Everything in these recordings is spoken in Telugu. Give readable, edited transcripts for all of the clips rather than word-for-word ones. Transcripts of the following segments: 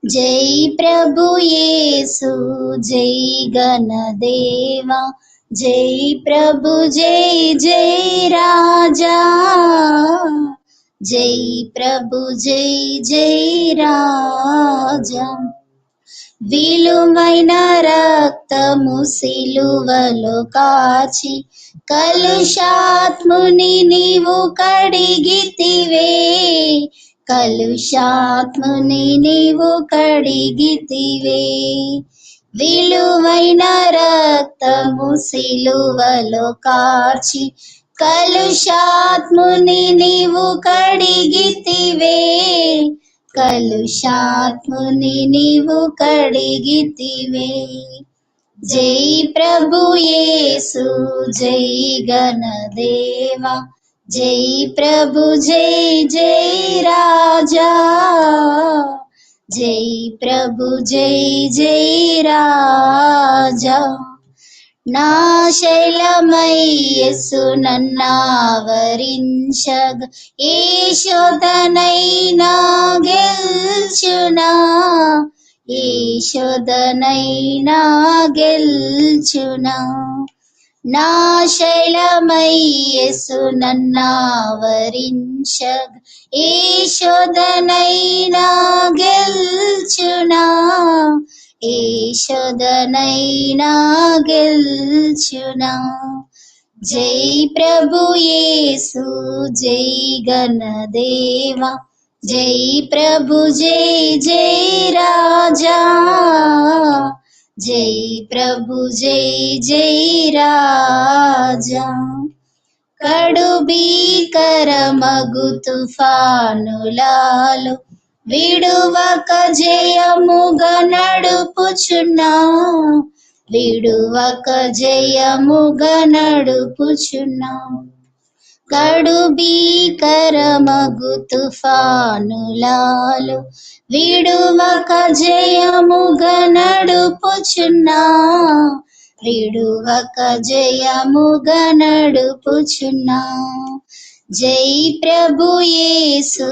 జై ప్రభు యేసు జై గణదేవా జై ప్రభు జై జై రాజా జై ప్రభు జై జై రాజా విలువైన రక్తము సిలువలో కాచి కలుషాత్ముని నీవు కడిగితివే కలుషాత్ముని నీవు కడిగితివే విలువైన రక్తము సిలువలో కార్చి కలుషాత్ముని నీవు కడిగితివే కలుషాత్ముని నీవు కడిగితివే జై ప్రభు యేసు జై గణదేవా జై ప్రభు జై జై రాజా జై ప్రభు జై జై రాజా నా శైలమై యేసు నన్నావరించగ ఏ శోధనైనా గెల్చునా ఏ శోధనైనా గెల్చునా నా శైలమై యేసు నన్నావరించగ ఏ శోధనైనా గెల్చునా ఏ శోధనైనా గెల్చునా జై ప్రభు యేసు జై గణదేవా జై ప్రభు జై జై రాజా జై ప్రభు జై జై రాజా కడు భీకరమగు తుఫానులాలు విడువక జయముగా నడుపుచున్నా విడువక జయముగా నడుపుచున్నా కడు భీకరమగు తుఫానులాలు విడువక జయముగా నడుపుచున్నా విడువక జయముగా నడుపుచున్నా జై ప్రభు యేసు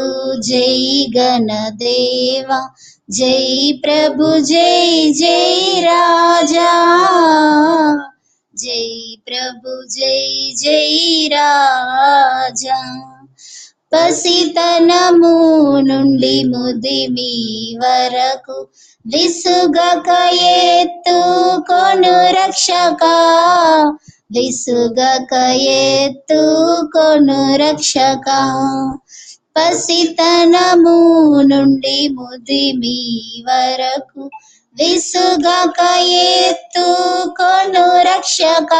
జై గణదేవా జై ప్రభు జై జై రాజా జై ప్రభు జై జై రాజా పసితనము నుండి ముదిమి వరకు విసుగక ఎత్తుకొను రక్షక విసుగక ఎత్తుకొను రక్షక పసితనము నుండి ముదిమి వరకు విసుగక ఎత్తుకొను రక్షక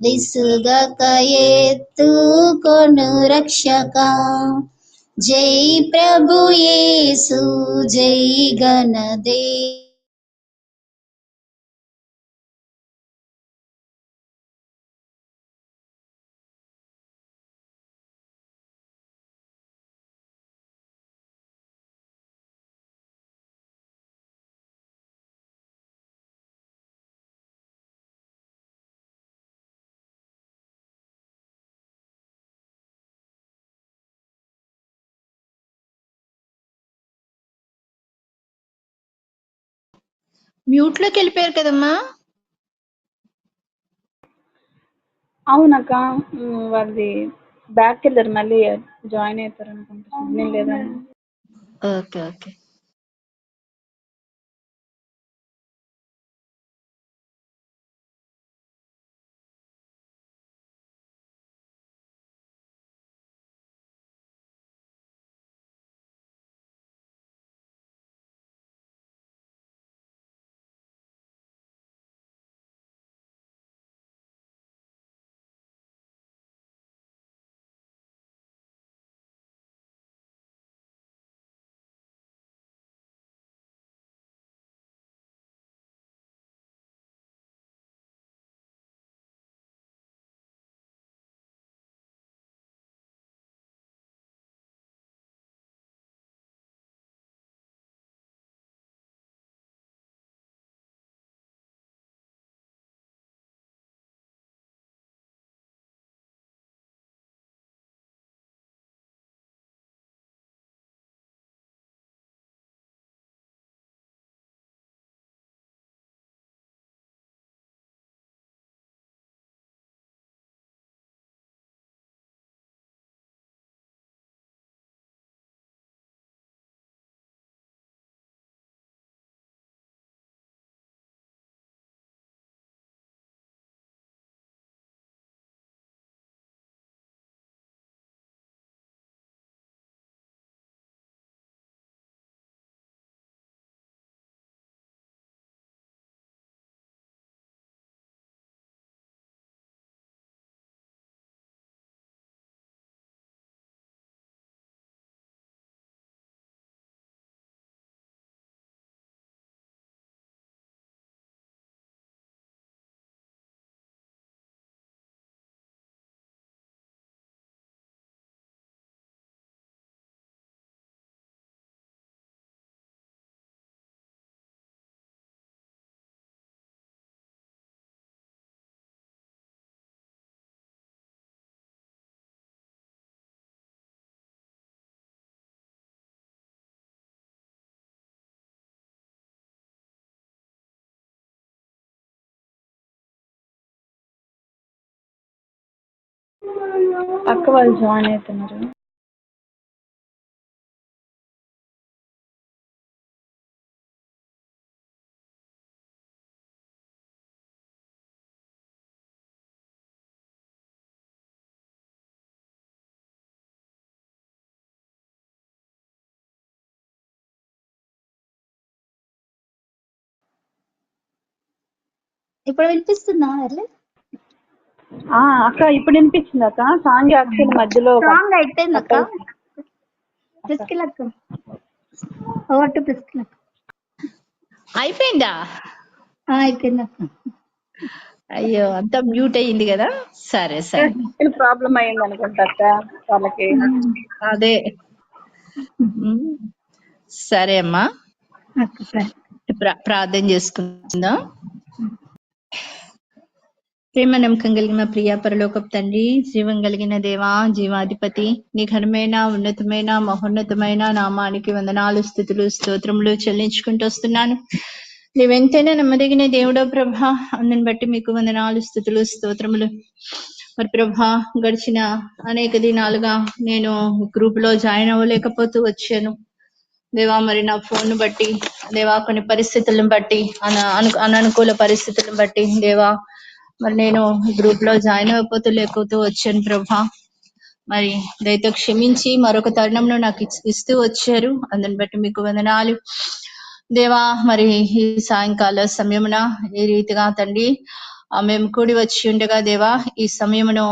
విసుగక ఎత్తుకొను రక్షక జై ప్రభు యేసు జై గణదే మ్యూట్ లోకి వెళ్ళిపోయారు కదమ్మా. అవునక్క, వాళ్ళది బ్యాక్ వెళ్ళారు, మళ్ళీ జాయిన్ అవుతారు అనుకుంటా. సిగ్నల్ లేదమ్మా. Okay okay. అక్క వాళ్ళు జాయిన్ అవుతున్నారు. ఇప్పుడు వినిపిస్తుందా ఎర్లీ? అక్క ఇప్పుడు వినిపించింది అక్క. సాంగ్ యాక్చువల్ మధ్యలో సాంగ్ అయిపోయింది అక్క. అయిపోయింది. ప్రిస్కిల్ అక్క, ఓవర్ టు ప్రిస్కిల్ అక్క. అయిపోయిందా? అయిపోయింది అక్క. అయ్యో అంతా మ్యూట్ అయ్యింది కదా. సరే సరే, ప్రాబ్లం అయింది అనుకుంటా అక్క వాళ్ళకి. అదే. సరే అమ్మా, అక్క సరే. ప్రార్థన చేసుకుందాం. ప్రేమ నమ్మకం కలిగిన ప్రియ పరలోకపు తండ్రి, జీవం కలిగిన దేవా, జీవాధిపతి, నీ ఘనమైన ఉన్నతమైన మహోన్నతమైన నామానికి వందనాలు, స్తుతులు, స్తోత్రములు చెల్లించుకుంటూ వస్తున్నాను. నీవెంతైనా నమ్మదగిన దేవుడో ప్రభా, అందుని బట్టి మీకు వందనాలు, స్తుతులు, స్తోత్రములు. మరి ప్రభా, గడిచిన అనేక దినాలుగా నేను గ్రూప్ లో జాయిన్ అవ్వలేకపోతూ వచ్చాను దేవా. మరి నా ఫోన్ బట్టి దేవా, కొన్ని పరిస్థితులను బట్టి, అననుకూల పరిస్థితులను బట్టి దేవా, మరి నేను గ్రూప్ లో జాయిన్ లేకపోతూ వచ్చాను ప్రభా. మరి దయతో క్షమించి మరొక తరుణంలో నాకు ఇస్తూ వచ్చారు, అందుని బట్టి మీకు వందనాలు దేవా. మరి ఈ సాయంకాల సమయమున ఈ రీతిగా తండ్రి మేము కూడి వచ్చి ఉండగా దేవా, ఈ సమయమును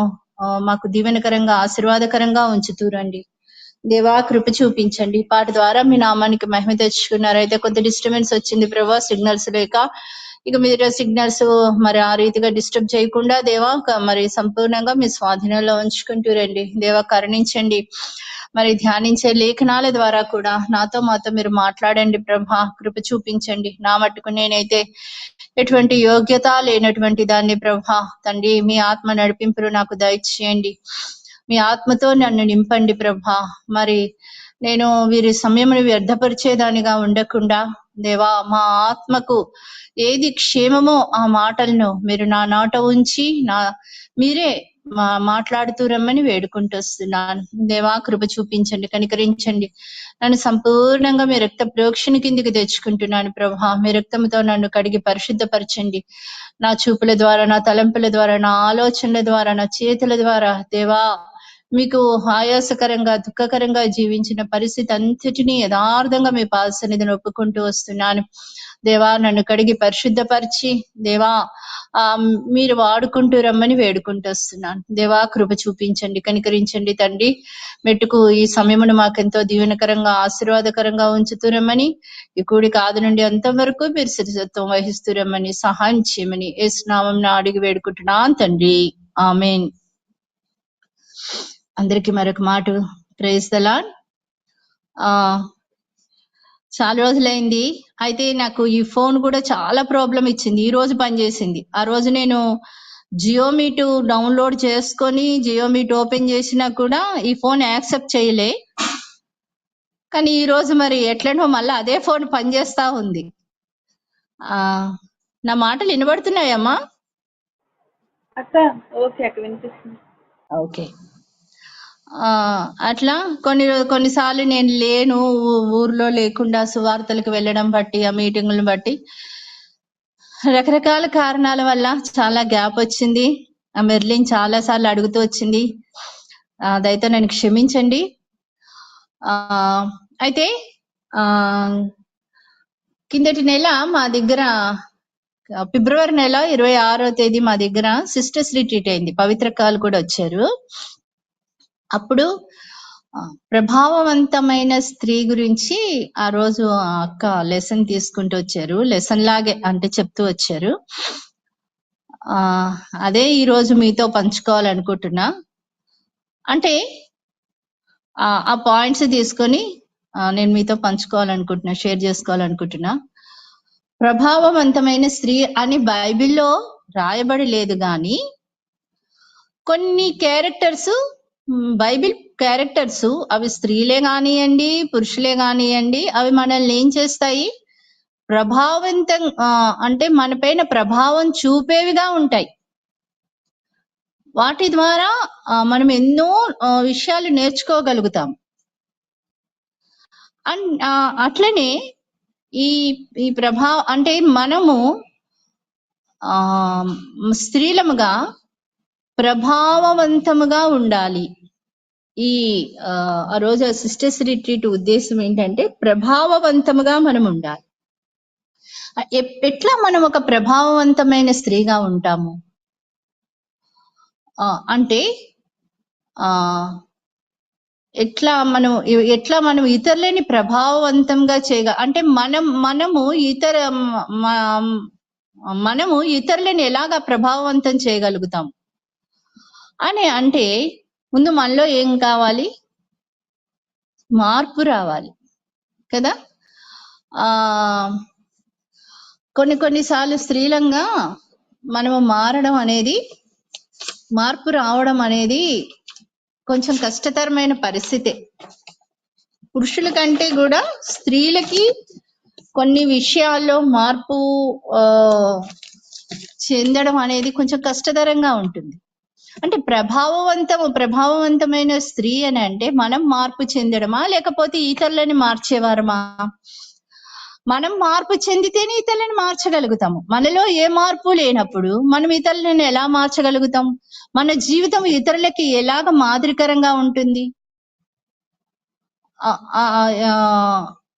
మాకు దీవెనకరంగా ఆశీర్వాదకరంగా ఉంచుతూరండి దేవా. కృప చూపించండి. పాట ద్వారా మీ నామానికి మహిమ తెచ్చుకున్నారు. అయితే కొంత డిస్టర్బెన్స్ వచ్చింది ప్రభా, సిగ్నల్స్ లేక. ఇక మీరు సిగ్నల్స్ మరి ఆ రీతిగా డిస్టర్బ్ చేయకుండా దేవా మరి సంపూర్ణంగా మీ స్వాధీనంలో ఉంచుకుంటూ రండి దేవా. కరుణించండి. మరి ధ్యానించే లేఖనాల ద్వారా కూడా మాతో మీరు మాట్లాడండి ప్రభా. కృప చూపించండి. నా మట్టుకు నేనైతే ఎటువంటి యోగ్యత లేనటువంటి దాన్ని ప్రభా తండ్రి, మీ ఆత్మ నడిపింపులు నాకు దయచేయండి. మీ ఆత్మతో నన్ను నింపండి ప్రభా. మరి నేను వీరి సమయమును వ్యర్థపరిచేదానిగా ఉండకుండా దేవా, మా ఆత్మకు ఏది క్షేమమో ఆ మాటలను మీరు నా నాట ఉంచి మీరే మాట్లాడుతూ రమ్మని వేడుకుంటూ వస్తున్నాను దేవా. కృప చూపించండి, కనికరించండి. నన్ను సంపూర్ణంగా మీ రక్త ప్రోక్షణ కిందికి తెచ్చుకుంటున్నాను ప్రభా. మీ రక్తంతో నన్ను కడిగి పరిశుద్ధపరచండి. నా చూపుల ద్వారా, నా తలంపుల ద్వారా, నా ఆలోచనల ద్వారా, నా చేతుల ద్వారా దేవా, మీకు ఆయాసకరంగా దుఃఖకరంగా జీవించిన పరిస్థితి అంతటినీ యథార్థంగా మీ పాద సన్నిధిని ఒప్పుకుంటూ వస్తున్నాను దేవా. నన్ను కడిగి పరిశుద్ధపరిచి దేవా మీరు వాడుకుంటూ రమ్మని వేడుకుంటూ వస్తున్నాను దేవా. కృప చూపించండి, కనికరించండి తండ్రి. మెట్టుకు ఈ సమయమును మాకెంతో దీవెనకరంగా ఆశీర్వాదకరంగా ఉంచుతురమ్మని, ఈ కూడిక ఆది నుండి అంతవరకు మీరు శిరసత్వం వహిస్తురమ్మని సహాయం చేయమని యేసు నామమున అడిగి వేడుకుంటున్నాను తండ్రి, ఆమేన్. అందరికి మరొక మాట, ప్రైజ్ ది లార్డ్. చాలా రోజులైంది. అయితే నాకు ఈ ఫోన్ కూడా చాలా ప్రాబ్లం ఇచ్చింది. ఈ రోజు పనిచేసింది. ఆ రోజు నేను జియో మీట్ డౌన్లోడ్ చేసుకొని జియో మీట్ ఓపెన్ చేసినా కూడా ఈ ఫోన్ యాక్సెప్ట్ చేయలే. కానీ ఈ రోజు మరి ఎట్లనో మళ్ళీ అదే ఫోన్ పనిచేస్తా ఉంది. నా మాటలు వినబడుతున్నాయమ్మా? అక్క ఓకే అక్క, వినిపిస్తుంది. ఓకే. అట్లా కొన్నిసార్లు నేను లేను, ఊర్లో లేకుండా సువార్తలకు వెళ్ళడం బట్టి, ఆ మీటింగులను బట్టి రకరకాల కారణాల వల్ల చాలా గ్యాప్ వచ్చింది. ఆ మెర్లిన్ చాలా సార్లు అడుగుతూ వచ్చింది, దయతో నన్ను క్షమించండి. అయితే కిందటి నెల మా దగ్గర ఫిబ్రవరి నెల 26వ తేదీ మా దగ్గర సిస్టర్స్ రిట్రీట్ అయింది. పవిత్రకాలు కూడా వచ్చారు. అప్పుడు ప్రభావవంతమైన స్త్రీ గురించి ఆ రోజు అక్క లెసన్ తీసుకుంటూ వచ్చారు. లెసన్ లాగే అంటే చెప్తూ వచ్చారు. అదే ఈ రోజు మీతో పంచుకోవాలనుకుంటున్నా. అంటే ఆ పాయింట్స్ తీసుకొని నేను మీతో పంచుకోవాలనుకుంటున్నా, షేర్ చేసుకోవాలనుకుంటున్నా. ప్రభావవంతమైన స్త్రీ అని బైబిల్లో రాయబడి లేదు, కానీ కొన్ని క్యారెక్టర్స్, బైబిల్ క్యారెక్టర్స్, అవి స్త్రీలే కానివ్వండి, పురుషులే కానివ్వండి, అవి మనల్ని ఏం చేస్తాయి? ప్రభావవంతం అంటే మన పైన ప్రభావం చూపేవిగా ఉంటాయి. వాటి ద్వారా మనం ఎన్నో విషయాలు నేర్చుకోగలుగుతాం. అండ్ అట్లనే ఈ ఈ ప్రభావం అంటే మనము స్త్రీలముగా ప్రభావవంతముగా ఉండాలి. ఈ ఆ రోజు సిస్టర్స్ రిట్రీట్ ఉద్దేశం ఏంటంటే ప్రభావవంతముగా మనం ఉండాలి. ఎట్లా మనం ఒక ప్రభావవంతమైన స్త్రీగా ఉంటాము అంటే ఎట్లా మనం ఇతరులని ప్రభావవంతంగా అంటే మనము ఇతరులని ఎలాగా ప్రభావవంతం చేయగలుగుతాం అని అంటే ముందు మనలో ఏం కావాలి? మార్పు రావాలి కదా. కొన్నిసార్లు స్త్రీలంగా మనము మార్పు రావడం అనేది కొంచెం కష్టతరమైన పరిస్థితే. పురుషుల కంటే కూడా స్త్రీలకి కొన్ని విషయాల్లో మార్పు చెందడం అనేది కొంచెం కష్టతరంగా ఉంటుంది. అంటే ప్రభావవంతమైన స్త్రీ అని అంటే మనం మార్పు చెందడమా లేకపోతే ఇతరులని మార్చేవారమా? మనం మార్పు చెందితేనే ఇతరులను మార్చగలుగుతాము. మనలో ఏ మార్పు లేనప్పుడు మనం ఇతరులను ఎలా మార్చగలుగుతాం? మన జీవితం ఇతరులకి ఎలాగ మాదిరికరంగా ఉంటుంది?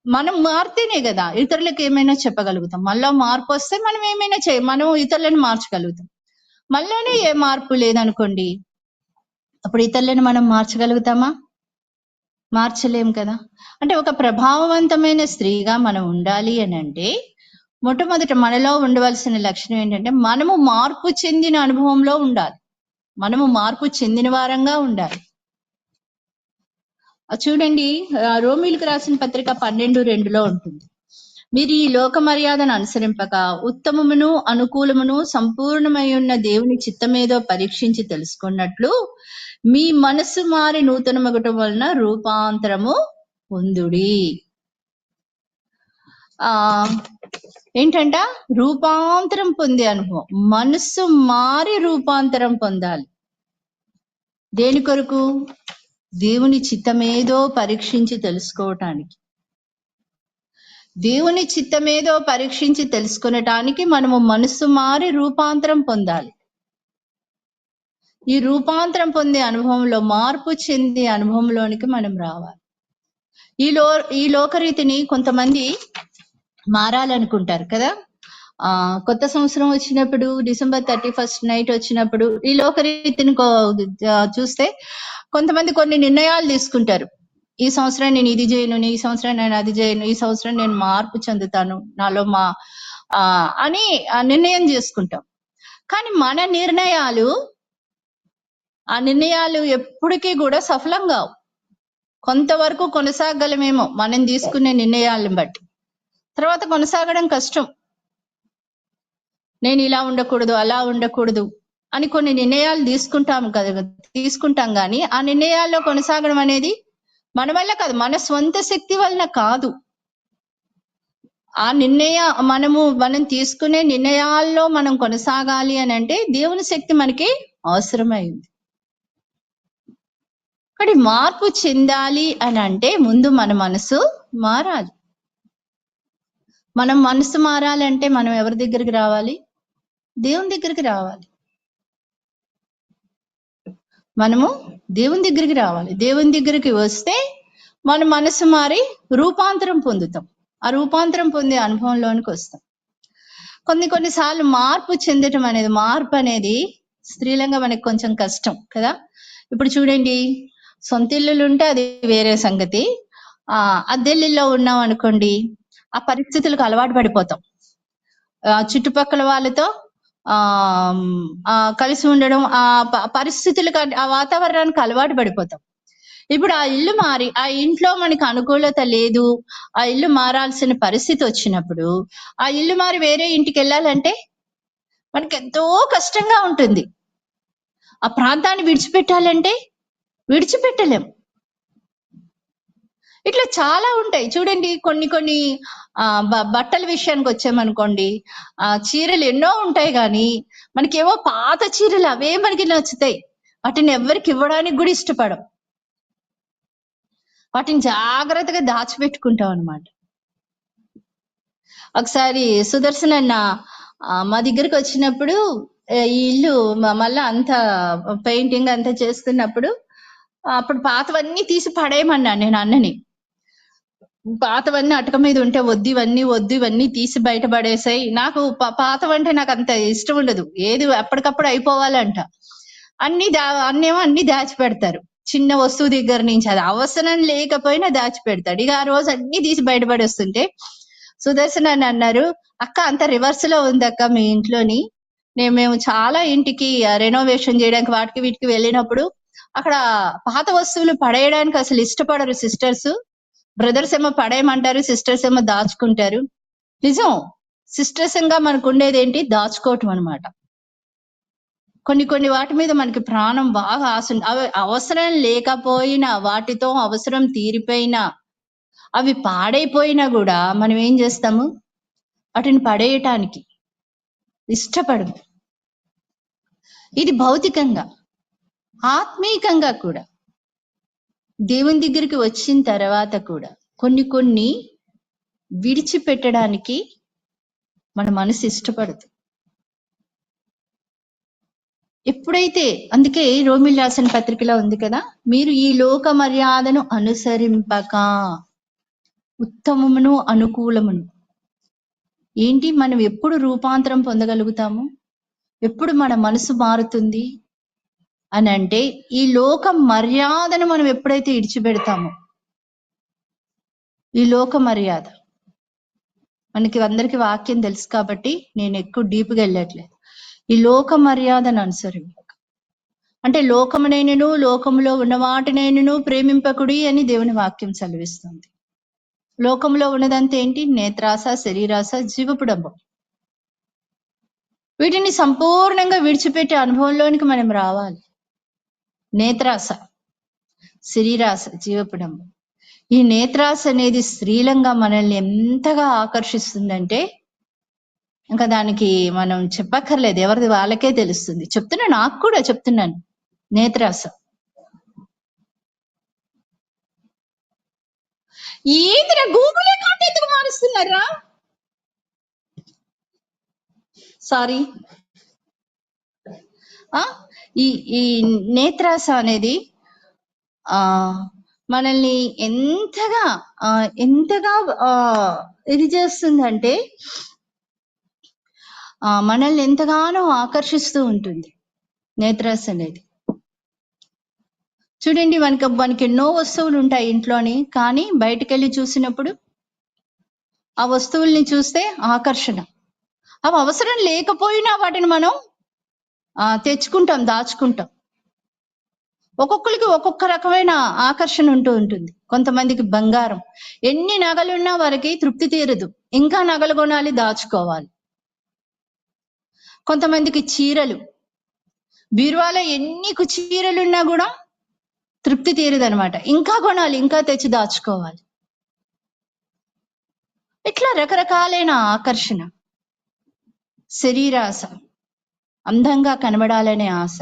మనం మారితేనే కదా ఇతరులకు ఏమైనా చెప్పగలుగుతాం. మనలో మార్పు వస్తే మనం ఏమైనా మనం ఇతరులను మార్చగలుగుతాం. మనలోనే ఏ మార్పు లేదనుకోండి, అప్పుడు ఇతరులను మనం మార్చగలుగుతామా? మార్చలేం కదా. అంటే ఒక ప్రభావవంతమైన స్త్రీగా మనం ఉండాలి అని అంటే మొట్టమొదట మనలో ఉండవలసిన లక్షణం ఏంటంటే మనము మార్పు చెందిన అనుభవంలో ఉండాలి. మనము మార్పు చెందిన వారంగా ఉండాలి. చూడండి, రోమీలకు రాసిన పత్రిక 12:2 ఉంటుంది. మీరు ఈ లోక మర్యాదను అనుసరింపక ఉత్తమమును అనుకూలమును సంపూర్ణమై ఉన్న దేవుని చిత్తమేదో పరీక్షించి తెలుసుకున్నట్లు మీ మనసు మారి నూతనమగటం వలన రూపాంతరము పొందుడి. ఏంటంట? రూపాంతరం పొందే అనుభవం. మనసు మారి రూపాంతరం పొందాలి. దేని కొరకు? దేవుని చిత్తమేదో పరీక్షించి తెలుసుకోవటానికి. దేవుని చిత్తమేదో పరీక్షించి తెలుసుకునటానికి మనము మనసు మారి రూపాంతరం పొందాలి. ఈ రూపాంతరం పొందే అనుభవంలో, మార్పు చెందే అనుభవంలోనికి మనం రావాలి. ఈ లోకరీతిని కొంతమంది మారాలనుకుంటారు కదా. కొత్త సంవత్సరం వచ్చినప్పుడు, December 31st నైట్ వచ్చినప్పుడు ఈ లోకరీతిని చూస్తే కొంతమంది కొన్ని నిర్ణయాలు తీసుకుంటారు. ఈ సంవత్సరం నేను ఇది చేయను, ఈ సంవత్సరం నేను అది చేయను, ఈ సంవత్సరం నేను మార్పు చెందుతాను నాలో అని నిర్ణయం చేసుకుంటాం. కానీ మన నిర్ణయాలు ఎప్పటికీ కూడా సఫలం కావు. కొంతవరకు కొనసాగలమేమో మనం తీసుకునే నిర్ణయాలను బట్టి, తర్వాత కొనసాగడం కష్టం. నేను ఇలా ఉండకూడదు, అలా ఉండకూడదు అని కొన్ని నిర్ణయాలు తీసుకుంటాం కానీ ఆ నిర్ణయాల్లో కొనసాగడం అనేది మన వల్ల కాదు, మన స్వంత శక్తి వలన కాదు. ఆ మనం తీసుకునే నిర్ణయాల్లో మనం కొనసాగాలి అని అంటే దేవుని శక్తి మనకి అవసరమైంది. కానీ మార్పు చెందాలి అని అంటే ముందు మన మనసు మారాలి. మనం మనసు మారాలంటే మనం ఎవరి దగ్గరికి రావాలి? దేవుని దగ్గరికి రావాలి. మనము దేవుని దగ్గరికి రావాలి. దేవుని దగ్గరికి వస్తే మన మనసు మారి రూపాంతరం పొందుతాం. ఆ రూపాంతరం పొందే అనుభవంలోనికి వస్తాం. కొన్నిసార్లు మార్పు అనేది స్త్రీలంగా మనకి కొంచెం కష్టం కదా. ఇప్పుడు చూడండి, సొంత ఇల్లులు ఉంటే అది వేరే సంగతి. అద్దెల్లిలో ఉన్నాం అనుకోండి, ఆ పరిస్థితులకు అలవాటు పడిపోతాం. చుట్టుపక్కల వాళ్ళతో కలిసి ఉండడం, ఆ పరిస్థితులకు, ఆ వాతావరణానికి అలవాటు పడిపోతాం. ఇప్పుడు ఆ ఇల్లు మారి ఆ ఇంట్లో మనకి అనుకూలత లేదు, ఆ ఇల్లు మారాల్సిన పరిస్థితి వచ్చినప్పుడు ఆ ఇల్లు మారి వేరే ఇంటికి వెళ్ళాలంటే మనకి ఎంతో కష్టంగా ఉంటుంది. ఆ ప్రాంతాన్ని విడిచిపెట్టాలంటే విడిచిపెట్టలేం. ఇట్లా చాలా ఉంటాయి చూడండి. కొన్ని కొన్ని బట్టల విషయానికి వచ్చామనుకోండి, చీరలు ఎన్నో ఉంటాయి కానీ మనకేవో పాత చీరలు అవే మనకి నచ్చుతాయి. వాటిని ఎవరికి ఇవ్వడానికి కూడా ఇష్టపడం. వాటిని జాగ్రత్తగా దాచిపెట్టుకుంటాం అనమాట. ఒకసారి సుదర్శన్ అన్న మా దగ్గరికి వచ్చినప్పుడు, ఈ ఇల్లు మళ్ళా అంతా పెయింటింగ్ అంతా చేస్తున్నప్పుడు అప్పుడు పాతవన్నీ తీసి పడేయమన్నా నేను అన్నని. పాతవన్నీ అటక మీద ఉంటే వద్దు, ఇవన్నీ తీసి బయట పడేసాయి. నాకు పాతవంటే నాకు అంత ఇష్టం ఉండదు. ఏది అప్పటికప్పుడు అయిపోవాలంట. అన్నేమో అన్ని దాచిపెడతారు. చిన్న వస్తువు దగ్గర నుంచి అది అవసరం లేకపోయినా దాచిపెడతాడు. ఇక ఆ రోజు అన్ని తీసి బయటపడేస్తుంటే సుదర్శన్ అని అన్నారు, అక్క అంత రివర్స్ లో ఉంది అక్క మీ ఇంట్లోని. మేము చాలా ఇంటికి రెనోవేషన్ చేయడానికి వాటికి వీటికి వెళ్ళినప్పుడు అక్కడ పాత వస్తువులు పడేయడానికి అసలు ఇష్టపడరు సిస్టర్స్. బ్రదర్స్ ఏమో పడేయమంటారు, సిస్టర్స్ ఏమో దాచుకుంటారు. నిజం, సిస్టర్స్ గా మనకు ఉండేది ఏంటి? దాచుకోవటం అనమాట. కొన్ని వాటి మీద మనకి ప్రాణం బాగా ఆశ. అవి అవసరం లేకపోయినా, వాటితో అవసరం తీరిపోయినా, అవి పాడైపోయినా కూడా మనం ఏం చేస్తాము? వాటిని పడేయటానికి ఇష్టపడము. ఇది భౌతికంగా. ఆత్మీయంగా కూడా దేవుని దగ్గరికి వచ్చిన తర్వాత కూడా కొన్ని విడిచిపెట్టడానికి మన మనసు ఇష్టపడదు. ఎప్పుడైతే, అందుకే రోమిల్ రాసిన పత్రికలో ఉంది కదా, మీరు ఈ లోక మర్యాదను అనుసరింపక ఉత్తమమును అనుకూలమును. ఏంటి? మనం ఎప్పుడు రూపాంతరం పొందగలుగుతాము? ఎప్పుడు మన మనసు మారుతుంది అని అంటే, ఈ లోక మర్యాదను మనం ఎప్పుడైతే ఇడిచిపెడతామో. ఈ లోక మర్యాద మనకి అందరికి వాక్యం తెలుసు కాబట్టి నేను ఎక్కువ డీప్గా వెళ్ళట్లేదు. ఈ లోక మర్యాదను అనుసరింపక అంటే లోకమునైనను లోకములో ఉన్న వాటినైనను ప్రేమింపకుడి అని దేవుని వాక్యం సెలవిస్తుంది. లోకంలో ఉన్నదంతా ఏంటి? నేత్రాస, శరీరాస, జీవపు డంబం. వీటిని సంపూర్ణంగా విడిచిపెట్టే అనుభవంలోనికి మనం రావాలి. నేత్రాస, శరీరాస, జీవపు డంబం. ఈ నేత్రాస అనేది స్త్రీలంగా మనల్ని ఎంతగా ఆకర్షిస్తుందంటే ఇంకా దానికి మనం చెప్పక్కర్లేదు, ఎవరిది వాళ్ళకే తెలుస్తుంది. చెప్తున్నాను, నాకు కూడా చెప్తున్నాను. నేత్రాస ఏందిరా గూగుల్ అకౌంట్ ఎందుకు మారుస్తున్నారా? సారీ. ఈ నేత్రాస అనేది మనల్ని ఎంతగా ఇది చేస్తుందంటే మనల్ని ఎంతగానో ఆకర్షిస్తూ ఉంటుంది నేత్రాస అనేది. చూడండి, మనకి ఎన్నో వస్తువులు ఉంటాయి ఇంట్లోని, కానీ బయటకు వెళ్ళి చూసినప్పుడు ఆ వస్తువుల్ని చూస్తే ఆకర్షణ. అవి అవసరం లేకపోయినా వాటిని మనం తెచ్చుకుంటాం, దాచుకుంటాం. ఒక్కొక్కరికి ఒక్కొక్క రకమైన ఆకర్షణ ఉంటూ ఉంటుంది. కొంతమందికి బంగారం, ఎన్ని నగలున్నా వారికి తృప్తి తీరదు, ఇంకా నగలు కొనాలి, దాచుకోవాలి. కొంతమందికి చీరలు, బీరువాలో ఎన్ని చీరలున్నా కూడా తృప్తి తీరదు అనమాట, ఇంకా కొనాలి, ఇంకా తెచ్చి దాచుకోవాలి. ఇట్లా రకరకాలైన ఆకర్షణ. శరీరాస, అందంగా కనబడాలనే ఆశ,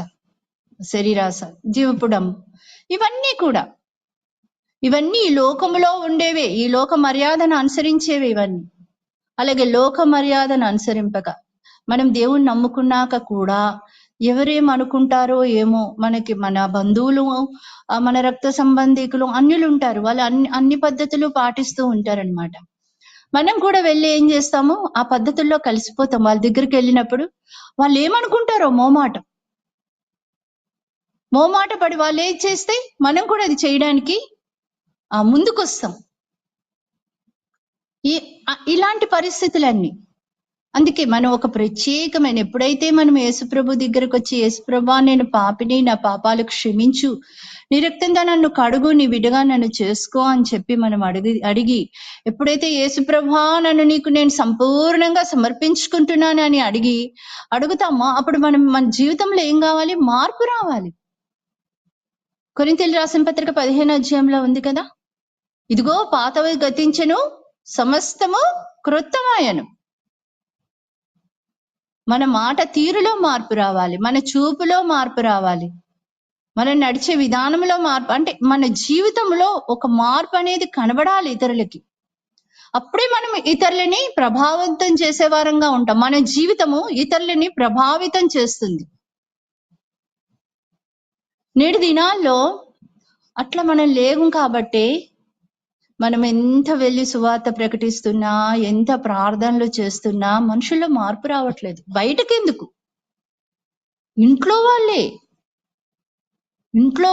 శరీరాస, జీవపుడం, ఇవన్నీ ఈ లోకములో ఉండేవే, ఈ లోక మర్యాదను అనుసరించేవి ఇవన్నీ. అలాగే లోక మర్యాదను అనుసరింపక మనం దేవుణ్ణి నమ్ముకున్నాక కూడా ఎవరేమనుకుంటారో ఏమో, మనకి మన బంధువులు, మన రక్త సంబంధికులు, అన్యులు ఉంటారు. వాళ్ళు అన్ని పద్ధతులు పాటిస్తూ ఉంటారనమాట. మనం కూడా వెళ్ళి ఏం చేస్తాము? ఆ పద్ధతుల్లో కలిసిపోతాం. వాళ్ళ దగ్గరికి వెళ్ళినప్పుడు వాళ్ళు ఏమనుకుంటారో మోమాట పడి వాళ్ళు ఏం చేస్తే మనం కూడా అది చేయడానికి ముందుకొస్తాం. ఇలాంటి పరిస్థితులన్నీ. అందుకే మనం ఒక ప్రత్యేకమైన, ఎప్పుడైతే మనం యేసుప్రభు దగ్గరకు వచ్చి, యేసుప్రభా నేను పాపిని, నా పాపాలు క్షమించు, నీ రక్తంతో నన్ను కడుగు, నీ విడిగా నన్ను చేసుకో అని చెప్పి మనం అడిగి ఎప్పుడైతే యేసుప్రభా నన్ను నీకు నేను సంపూర్ణంగా సమర్పించుకుంటున్నాను అని అడుగుతామో, అప్పుడు మన జీవితంలో ఏం కావాలి? మార్పు రావాలి. కొరింథీయులకు రాసిన పత్రిక 15వ అధ్యాయంలో ఉంది కదా, ఇదిగో పాతవి గతించెను, సమస్తము క్రొత్తమాయను. మన మాట తీరులో మార్పు రావాలి, మన చూపులో మార్పు రావాలి, మనం నడిచే విధానంలో మార్పు, అంటే మన జీవితంలో ఒక మార్పు అనేది కనబడాలి ఇతరులకి. అప్పుడే మనం ఇతరులని ప్రభావితం చేసే వారంగా ఉంటాం. మన జీవితము ఇతరులని ప్రభావితం చేస్తుంది. నేటి దినాల్లో అట్లా మనం లేవు కాబట్టి మనం ఎంత వెళ్ళి సువార్త ప్రకటిస్తున్నా, ఎంత ప్రార్థనలు చేస్తున్నా మనుషుల్లో మార్పు రావట్లేదు. బయటకెందుకు, ఇంట్లో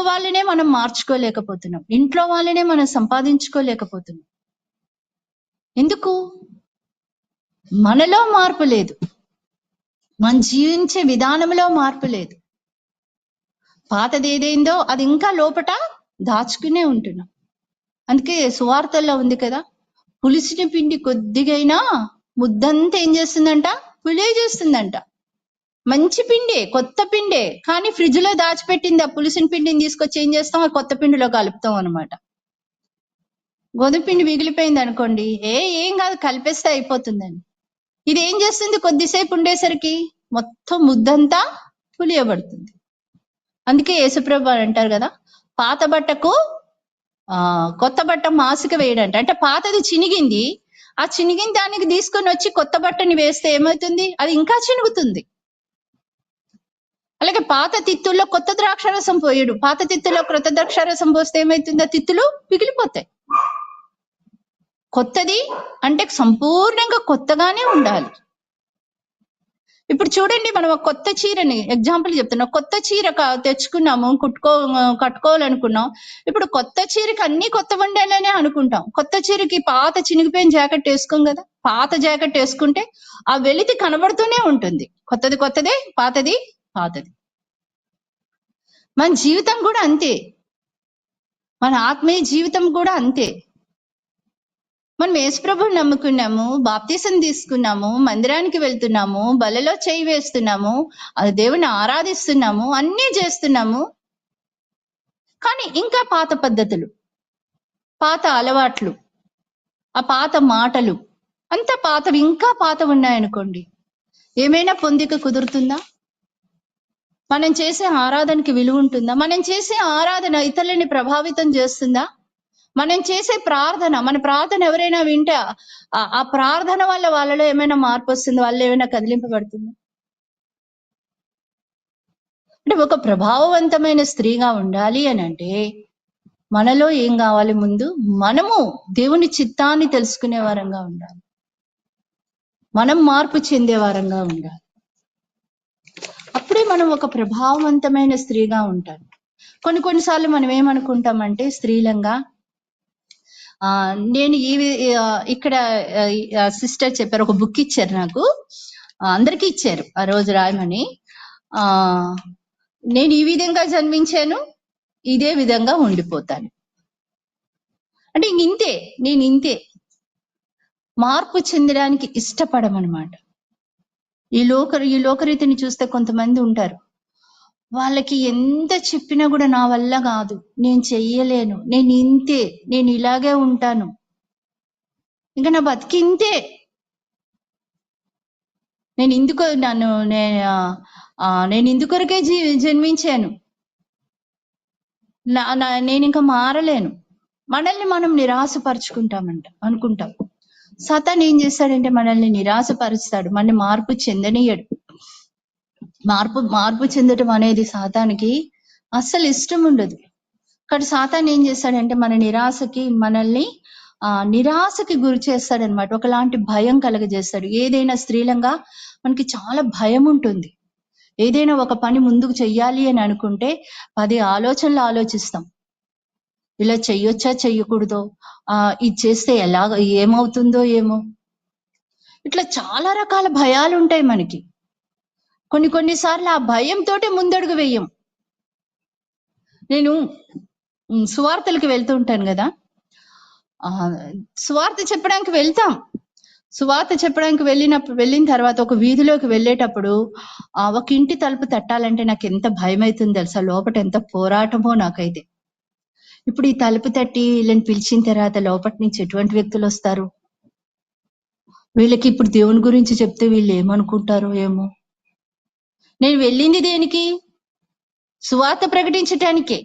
వాళ్ళనే మనం మార్చుకోలేకపోతున్నాం, ఇంట్లో వాళ్ళనే మనం సంపాదించుకోలేకపోతున్నాం. ఎందుకు? మనలో మార్పు లేదు, మనం జీవించే విధానంలో మార్పు లేదు. పాతది ఏదైందో అది ఇంకా లోపట దాచుకునే ఉంటున్నాం. అందుకే సువార్తల్లో ఉంది కదా, పులిసిన పిండి కొద్దిగైనా ముద్దంతా ఏం చేస్తుందంట, పులే చేస్తుందంట. మంచి పిండే, కొత్త పిండే, కానీ ఫ్రిడ్జ్ లో దాచిపెట్టింది ఆ పులిసిన పిండిని తీసుకొచ్చి ఏం చేస్తాం, ఆ కొత్త పిండిలో కలుపుతాం అనమాట. గోధుమ పిండి మిగిలిపోయింది అనుకోండి, ఏం కాదు కలిపేస్తే అయిపోతుందని. ఇది ఏం చేస్తుంది, కొద్దిసేపు ఉండేసరికి మొత్తం ముద్దంతా పులియబడుతుంది. అందుకే యేసుప్రభు అంటారు కదా, పాత బట్టకు కొత్త బట్ట మాసిక వేయడంట. అంటే పాతది చినిగింది, ఆ చినిగిన దానికి తీసుకొని వచ్చి కొత్త బట్టని వేస్తే ఏమవుతుంది, అది ఇంకా చినుగుతుంది. అలాగే పాత తిత్తుల్లో కొత్త ద్రాక్షారసం పోయడు, పాత తిత్తుల్లో కొత్త ద్రాక్షారసం పోస్తే ఏమవుతుంది, ఆ తిత్తులు పిగిలిపోతాయి. కొత్తది అంటే సంపూర్ణంగా కొత్తగానే ఉండాలి. ఇప్పుడు చూడండి, మనం ఒక కొత్త చీరని ఎగ్జాంపుల్ చెప్తున్నా, కొత్త చీర తెచ్చుకున్నాము, కట్టుకోవాలనుకున్నాం. ఇప్పుడు కొత్త చీరకి అన్ని కొత్త వండాలనే అనుకుంటాం. కొత్త చీరకి పాత చినిగిపోయిన జాకెట్ వేసుకోం కదా. పాత జాకెట్ వేసుకుంటే ఆ వెలితి కనబడుతూనే ఉంటుంది. కొత్తది కొత్తదే, పాతది పాతది. మన జీవితం కూడా అంతే, మన ఆత్మీయ జీవితం కూడా అంతే. మనం యేసుప్రభువుని నమ్ముకున్నాము, బాప్తీసం తీసుకున్నాము, మందిరానికి వెళ్తున్నాము, బలలో చేయి వేస్తున్నాము, అది దేవుని ఆరాధిస్తున్నాము, అన్నీ చేస్తున్నాము. కానీ ఇంకా పాత పద్ధతులు, పాత అలవాట్లు, ఆ పాత మాటలు అంతా పాతవి, ఇంకా పాతవి ఉన్నాయనుకోండి, ఏమైనా పొందిక కుదురుతుందా? మనం చేసే ఆరాధనకి విలువ ఉంటుందా? మనం చేసే ఆరాధన ఇతరులని ప్రభావితం చేస్తుందా? మనం చేసే ప్రార్థన, మన ప్రార్థన ఎవరైనా వింటే ఆ ప్రార్థన వల్ల వాళ్ళలో ఏమైనా మార్పు వస్తుంది, వాళ్ళు ఏమైనా కదిలింపబడుతుందా? అంటే ఒక ప్రభావవంతమైన స్త్రీగా ఉండాలి అని అంటే మనలో ఏం కావాలి, ముందు మనము దేవుని చిత్తాన్ని తెలుసుకునే వారంగా ఉండాలి, మనం మార్పు చెందే వారంగా ఉండాలి. అప్పుడే మనం ఒక ప్రభావవంతమైన స్త్రీగా ఉంటాం. కొన్నిసార్లు మనం ఏమనుకుంటామంటే స్త్రీలంగా, నేను ఇక్కడ సిస్టర్ చెప్పారు, ఒక బుక్ ఇచ్చారు నాకు, అందరికీ ఇచ్చారు ఆ రోజు రాయమని. నేను ఈ విధంగా జన్మించాను, ఇదే విధంగా ఉండిపోతాను అంటే ఇంతే, నేను ఇంతే. మార్పు చెందడానికి ఇష్టపడమన్నమాట. ఈ లోకరీతిని చూస్తే కొంతమంది ఉంటారు, వాళ్ళకి ఎంత చెప్పినా కూడా నా వల్ల కాదు, నేను చెయ్యలేను, నేను ఇంతే, నేను ఇలాగే ఉంటాను, ఇంకా నా బతికింతే, నేను ఇందుకొరకే జన్మించాను, నేను ఇంకా మారలేను. మనల్ని మనం అనుకుంటాం. సాతాను ఏం చేస్తాడంటే మనల్ని నిరాశపరుస్తాడు, మనల్ని మార్పు చెందనీయడు. మార్పు చెందటం అనేది సాతానికి అస్సలు ఇష్టం ఉండదు. కానీ సాతాను ఏం చేస్తాడంటే మనల్ని నిరాశకి గురి చేస్తాడనమాట. ఒకలాంటి భయం కలగజేస్తాడు. ఏదైనా స్త్రీలంగా మనకి చాలా భయం ఉంటుంది. ఏదైనా ఒక పని ముందుకు చెయ్యాలి అని అనుకుంటే 10 ఆలోచనలు ఆలోచిస్తాం. ఇలా చెయ్యొచ్చా చెయ్యకూడదో, ఇది చేస్తే ఏమవుతుందో ఏమో, ఇట్లా చాలా రకాల భయాలు ఉంటాయి మనకి. కొన్నిసార్లు ఆ భయంతో ముందడుగు వేయం. నేను సువార్తలకు వెళ్తూ ఉంటాను కదా, సువార్త చెప్పడానికి వెళ్తాం. సువార్త చెప్పడానికి వెళ్ళిన తర్వాత ఒక వీధిలోకి వెళ్ళేటప్పుడు ఒక ఇంటి తలుపు తట్టాలంటే నాకు ఎంత భయం అవుతుంది తెలుసా, లోపట ఎంత పోరాటమో నాకైతే. ఇప్పుడు ఈ తలుపు తట్టి వీళ్ళని పిలిచిన తర్వాత లోపటి నుంచి ఎటువంటి వ్యక్తులు వస్తారు? వీళ్ళకి ఇప్పుడు దేవుని గురించి చెప్తే వీళ్ళు ఏమనుకుంటారో ఏమో. నేను వెళ్ళింది దేనికి? సువార్త ప్రకటించటానికే,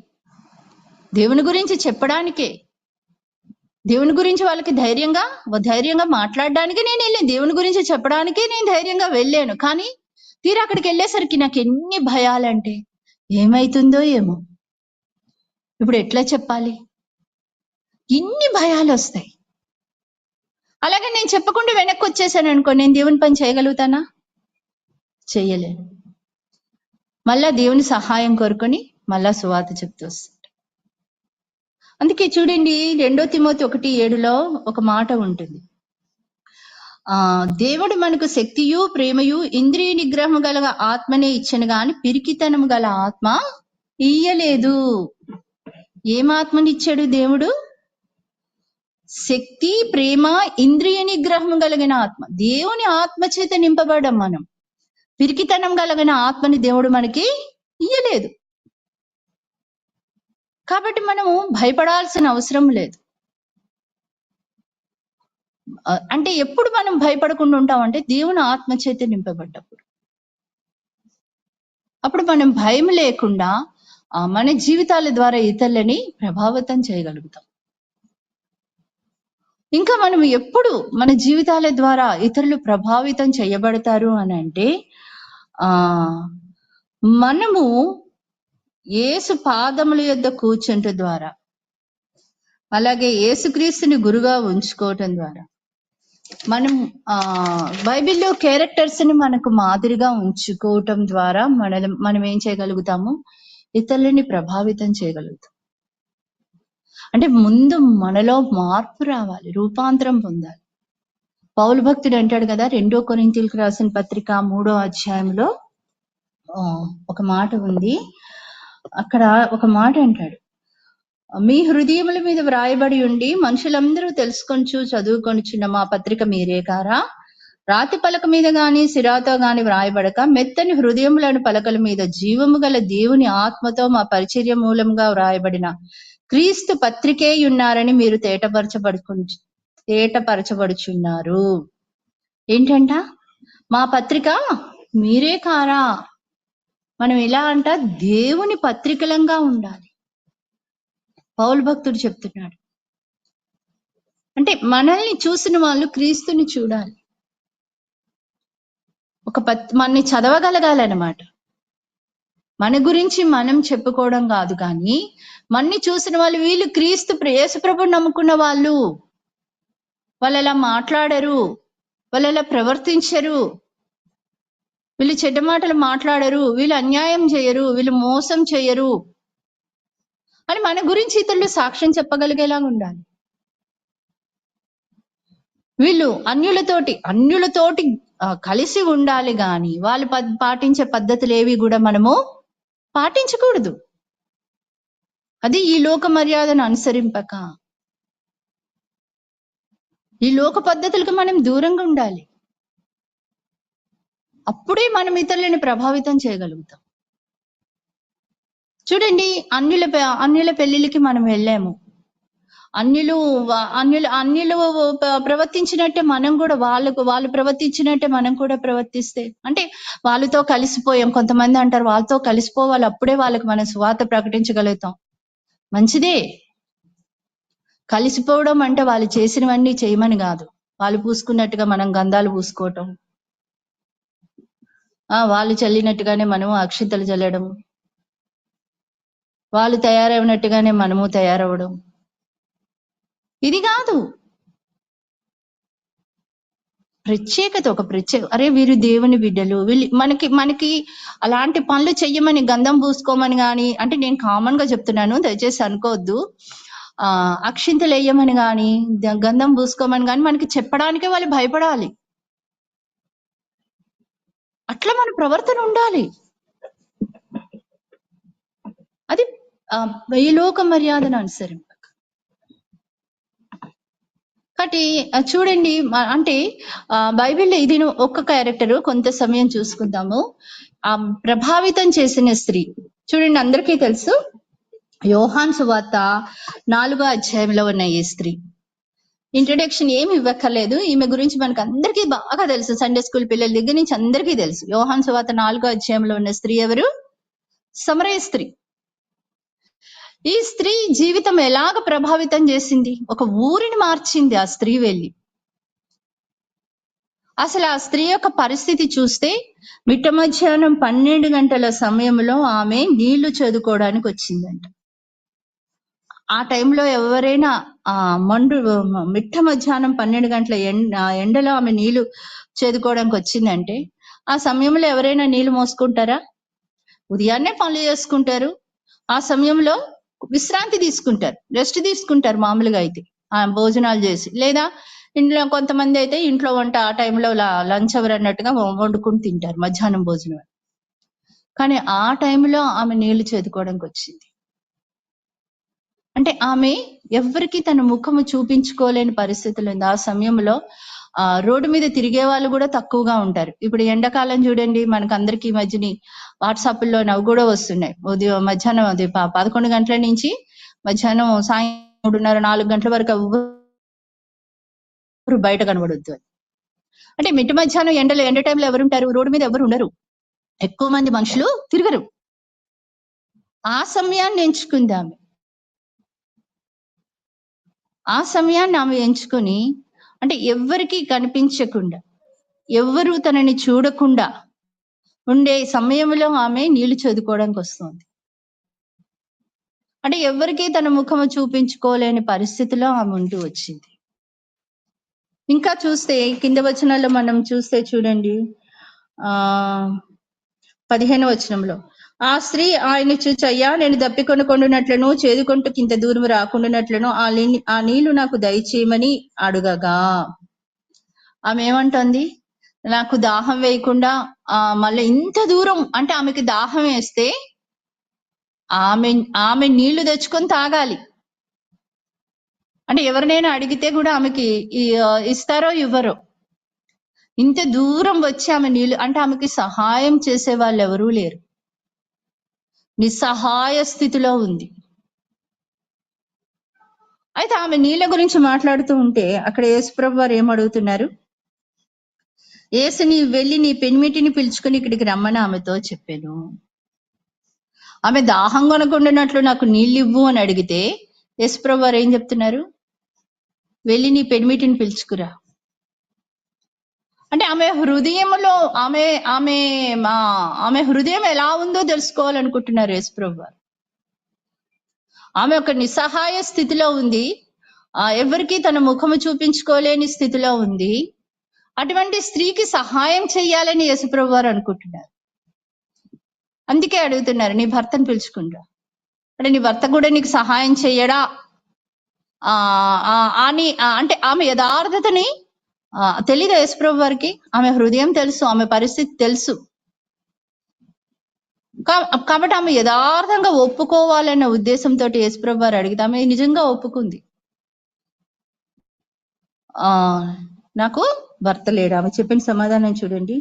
దేవుని గురించి చెప్పడానికే, దేవుని గురించి వాళ్ళకి ధైర్యంగా మాట్లాడడానికి నేను వెళ్ళాను. దేవుని గురించి చెప్పడానికే నేను ధైర్యంగా వెళ్ళాను. కానీ తీరా అక్కడికి వెళ్ళేసరికి నాకు ఎన్ని భయాలంటే ఏమైతుందో ఏమో, ఇప్పుడు ఎట్లా చెప్పాలి, ఇన్ని భయాలు వస్తాయి. అలాగే నేను చెప్పకుండా వెనక్కి వచ్చేసాను అనుకో, నేను దేవుని పని చేయగలుగుతానా? చెయ్యలేను. మళ్ళా దేవుని సహాయం కోరుకొని మళ్ళా సువార్త చెప్తూ వస్తాడు. అందుకే చూడండి 2 తిమోతి 1:7 ఒక మాట ఉంటుంది. దేవుడు మనకు శక్తియు ప్రేమయు ఇంద్రియ నిగ్రహము గల ఆత్మనే ఇచ్చను గాని పిరికితనము గల ఆత్మ ఇయ్యలేదు. ఏం ఆత్మనిచ్చాడు దేవుడు? శక్తి, ప్రేమ, ఇంద్రియ నిగ్రహం కలిగిన ఆత్మ. దేవుని ఆత్మ చేత నింపబడ్డం మనం. పిరికితనం కలిగిన ఆత్మని దేవుడు మనకి ఇయ్యలేదు. కాబట్టి మనము భయపడాల్సిన అవసరం లేదు. అంటే ఎప్పుడు మనం భయపడకుండా ఉంటామంటే దేవుని ఆత్మ చేత నింపబడ్డప్పుడు. అప్పుడు మనం భయం లేకుండా మన జీవితాల ద్వారా ఇతరులని ప్రభావితం చేయగలుగుతాం. ఇంకా మనం ఎప్పుడు మన జీవితాల ద్వారా ఇతరులు ప్రభావితం చేయబడతారు అని అంటే మనము యేసు పాదముల యొద్ద కూర్చుంట ద్వారా, అలాగే యేసుక్రీస్తుని గురుగా ఉంచుకోవటం ద్వారా, మనం బైబిల్లో క్యారెక్టర్స్ ని మనకు మాదిరిగా ఉంచుకోవటం ద్వారా మనం ఏం చేయగలుగుతాము? ఇతరులని ప్రభావితం చేయగలుగుతాం. అంటే ముందు మనలో మార్పు రావాలి, రూపాంతరం పొందాలి. పౌలు భక్తుడు అంటాడు కదా, 2 కొరింథీయులకు రాసిన పత్రిక 3వ అధ్యాయంలో ఒక మాట ఉంది. అక్కడ ఒక మాట అంటాడు, మీ హృదయముల మీద వ్రాయబడి ఉండి మనుషులందరూ తెలుసుకొనిచు చదువుకొనిచున్న మా పత్రిక మీరే కారా? రాతి పలక మీద గాని సిరాతో గాని వ్రాయబడక మెత్తని హృదయములను పలకల మీద జీవము గల దేవుని ఆత్మతో మా పరిచర్య మూలంగా వ్రాయబడిన క్రీస్తు పత్రికే ఉన్నారని మీరు తేటపరచబడుచున్నారు. ఏంటంట? మా పత్రిక మీరే కారా? మనం ఎలా అంట? దేవుని పత్రికలంగా ఉండాలి. పౌలు భక్తుడు చెప్తున్నాడు. అంటే మనల్ని చూసిన వాళ్ళు క్రీస్తుని చూడాలి. మనని చదవగలగాలన్నమాట. మన గురించి మనం చెప్పుకోవడం కాదు, కానీ మనని చూసిన వాళ్ళు, వీళ్ళు క్రీస్తు యేసు ప్రభువుని నమ్ముకున్న వాళ్ళు, వాళ్ళు అలా మాట్లాడరు, వాళ్ళు అలా ప్రవర్తించరు, వీళ్ళు చెడ్డ మాటలు మాట్లాడరు, వీళ్ళు అన్యాయం చేయరు, వీళ్ళు మోసం చేయరు అని మన గురించి ఇతరులు సాక్ష్యం చెప్పగలిగేలాగా ఉండాలి. వీళ్ళు అన్యులతోటి కలిసి ఉండాలి, గాని వాళ్ళు పాటించే పద్ధతులు ఏవి కూడా మనము పాటించకూడదు. అది ఈ లోక మర్యాదను అనుసరింపక ఈ లోక పద్ధతులకు మనం దూరంగా ఉండాలి. అప్పుడే మనం ఇతరులని ప్రభావితం చేయగలుగుతాం. చూడండి, అన్యుల పెళ్లిళ్ళకి మనం వెళ్ళాము. అన్యులు ప్రవర్తించినట్టే మనం కూడా వాళ్ళు ప్రవర్తించినట్టే మనం కూడా ప్రవర్తిస్తే, అంటే వాళ్ళతో కలిసిపోయాం. కొంతమంది అంటారు వాళ్ళతో కలిసిపోవాలి, అప్పుడే వాళ్ళకి మనం సువార్త ప్రకటించగలుగుతాం. మంచిదే. కలిసిపోవడం అంటే వాళ్ళు చేసినవన్నీ చేయమని కాదు. వాళ్ళు పూసుకున్నట్టుగా మనం గంధాలు పూసుకోవటం, వాళ్ళు చల్లినట్టుగానే మనము అక్షింతలు చల్లడం, వాళ్ళు తయారైనట్టుగానే మనము తయారవడం, ఇది కాదు. అరే వీరు దేవుని బిడ్డలు, వీళ్ళు మనకి అలాంటి పనులు చెయ్యమని, గంధం పూసుకోమని గాని, అంటే నేను కామన్ గా చెప్తున్నాను, దయచేసి అనుకోవద్దు. అక్షింతలు వేయమని గాని, గంధం పూసుకోమని గాని మనకి చెప్పడానికే వాళ్ళు భయపడాలి. అట్లా మన ప్రవర్తన ఉండాలి. అది ఈ లోక మర్యాదను అనుసరింపక. కాబట్టి చూడండి, అంటే బైబిల్లో ఇది ఒక్క క్యారెక్టర్ కొంత సమయం చూసుకుందాము. ప్రభావితం చేసిన స్త్రీ చూడండి, అందరికీ తెలుసు యోహాను సువార్త 4వ అధ్యాయంలో ఉన్న ఈ స్త్రీ. ఇంట్రొడక్షన్ ఏమి ఇవ్వక్కర్లేదు, ఈమె గురించి మనకు అందరికీ బాగా తెలుసు. సండే స్కూల్ పిల్లల దగ్గర నుంచి అందరికీ తెలుసు. యోహాను సువార్త 4వ అధ్యాయంలో ఉన్న స్త్రీ ఎవరు? సమరయ స్త్రీ. ఈ స్త్రీ జీవితం ఎలాగ ప్రభావితం చేసింది? ఒక ఊరిని మార్చింది ఆ స్త్రీ వెళ్ళి. అసలు ఆ స్త్రీ యొక్క పరిస్థితి చూస్తే మిట్ట మధ్యాహ్నం 12 గంటల సమయంలో ఆమె నీళ్లు చదువుకోవడానికి వచ్చిందంట. ఆ టైంలో ఎవరైనా మిట్ట మధ్యాహ్నం 12 గంటల ఎండలో ఆమె నీళ్లు చేదుకోవడానికి వచ్చిందంటే ఆ సమయంలో ఎవరైనా నీళ్లు మోసుకుంటారా? ఉదయాన్నే పనులు చేసుకుంటారు, ఆ సమయంలో విశ్రాంతి తీసుకుంటారు, రెస్ట్ తీసుకుంటారు మామూలుగా అయితే భోజనాలు చేసి, లేదా ఇంట్లో కొంతమంది అయితే ఇంట్లో వంట ఆ టైంలో లంచ్ అవర్ అన్నట్టుగా వండుకుని తింటారు మధ్యాహ్నం భోజనం. కానీ ఆ టైంలో ఆమె నీళ్లు చేదుకోవడానికి వచ్చింది. అంటే ఆమె ఎవరికి తన ముఖము చూపించుకోలేని పరిస్థితులు ఉంది. ఆ సమయంలో రోడ్డు మీద తిరిగే వాళ్ళు కూడా తక్కువగా ఉంటారు. ఇప్పుడు ఎండాకాలం చూడండి, మనకు అందరికి ఈ మధ్యని వాట్సాప్లో నవ్వు కూడా వస్తున్నాయి. ఉదయం మధ్యాహ్నం 11 గంటల నుంచి మధ్యాహ్నం సాయంత్రం 3:30-4 గంటల వరకు ఎవరు బయట కనబడొద్దు అని. అంటే మిట్ట మధ్యాహ్నం ఎండ టైంలో ఎవరుంటారు? రోడ్డు మీద ఎవరు ఉండరు, ఎక్కువ మంది మనుషులు తిరగరు. ఆ సమయాన్ని ఎంచుకుంది ఆమె. ఆ సమయాన్ని ఆమె ఎంచుకొని, అంటే ఎవ్వరికి కనిపించకుండా, ఎవ్వరూ తనని చూడకుండా ఉండే సమయంలో ఆమె నీళ్లు చదువుకోవడానికి వస్తుంది. అంటే ఎవరికి తన ముఖము చూపించుకోలేని పరిస్థితిలో ఆమె ఉంటూ వచ్చింది. ఇంకా చూస్తే కింద వచనాల్లో మనం చూస్తే చూడండి, 15వ వచనంలో ఆ స్త్రీ ఆయన చూచి, అయ్యా నేను దప్పికొనకుండానట్లను చేదుకొంటూ ఇంత దూరం రాకుండానట్లను ఆ నీళ్లు నాకు దయచేయమని అడుగగా, ఆమె ఏమంటుంది? నాకు దాహం వేయకుండా మళ్ళీ ఇంత దూరం, అంటే ఆమెకి దాహం వేస్తే ఆమె నీళ్లు తెచ్చుకొని తాగాలి. అంటే ఎవరినైనా అడిగితే కూడా ఆమెకి ఇస్తారో ఇవ్వరో. ఇంత దూరం వచ్చి ఆమె నీళ్లు, అంటే ఆమెకి సహాయం చేసే వాళ్ళు ఎవరూ లేరు, నిస్సహాయ స్థితిలో ఉంది. అయితే ఆమె నీళ్ళ గురించి మాట్లాడుతూ ఉంటే అక్కడ యేసుప్రభు వారు ఏమడుగుతున్నారు? యేసు నీ వెళ్ళి నీ పెనిమిటిని పిలుచుకుని ఇక్కడికి రమ్మని ఆమెతో చెప్పాను. ఆమె దాహం కొనకుండానట్లు నాకు నీళ్ళు ఇవ్వు అని అడిగితే యేసుప్రభు వారు ఏం చెప్తున్నారు? వెళ్ళి నీ పెనిమిటిని పిలుచుకురా. అంటే ఆమె హృదయంలో ఆమె హృదయం ఎలా ఉందో తెలుసుకోవాలనుకుంటున్నారు యేసుప్రభు వారు. ఆమె ఒక నిస్సహాయ స్థితిలో ఉంది, ఎవరికి తన ముఖము చూపించుకోలేని స్థితిలో ఉంది. అటువంటి స్త్రీకి సహాయం చెయ్యాలని యేసుప్రభు వారు అనుకుంటున్నారు. అందుకే అడుగుతున్నారు, నీ భర్తను పిలుచుకుంటా. అంటే నీ భర్త కూడా నీకు సహాయం చెయ్యడా అని. అంటే ఆమె యథార్థతని తెలీదు యేసుప్రభు వారికి. ఆమె హృదయం తెలుసు, ఆమె పరిస్థితి తెలుసు. కాబట్టి ఆమె యథార్థంగా ఒప్పుకోవాలన్న ఉద్దేశంతో యేసుప్రభు వారు అడిగితే ఆమె నిజంగా ఒప్పుకుంది. నాకు భర్త లేడు. ఆమె చెప్పిన సమాధానం చూడండి.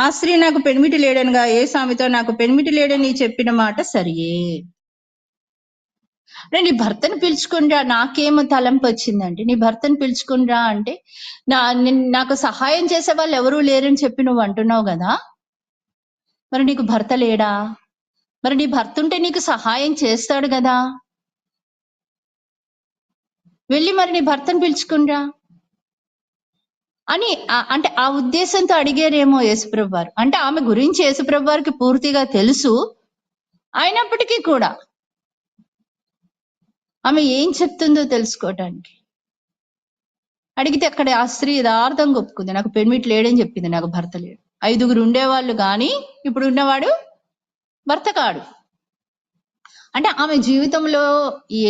ఆ స్త్రీ నాకు పెనిమిటి లేడనగా యేసు ఆమెతో, నాకు పెనిమిటి లేడని చెప్పిన మాట సరియే. అంటే నీ భర్తను పిలుచుకునిరా. నాకేమో తలంపు వచ్చిందంటే, నీ భర్తను పిలుచుకునిరా అంటే నాకు సహాయం చేసే వాళ్ళు ఎవరూ లేరని చెప్పి నువ్వు అంటున్నావు కదా, మరి నీకు భర్త లేడా? మరి నీ భర్త ఉంటే నీకు సహాయం చేస్తాడు కదా, వెళ్ళి మరి నీ భర్తను పిలుచుకునిరా అని. అంటే ఆ ఉద్దేశంతో అడిగారేమో యేసుప్రభు వారు. అంటే ఆమె గురించి యేసుప్రభు వారికి పూర్తిగా తెలుసు. అయినప్పటికీ కూడా ఆమె ఏం చెప్తుందో తెలుసుకోవటానికి అడిగితే అక్కడ ఆ స్త్రీ యథార్థంగా ఒప్పుకుంది. నాకు పెనిమిటి లేడని చెప్పింది, నాకు భర్త లేడు. 5గురు ఉండేవాళ్ళు కానీ ఇప్పుడు ఉన్నవాడు భర్త కాడు. అంటే ఆమె జీవితంలో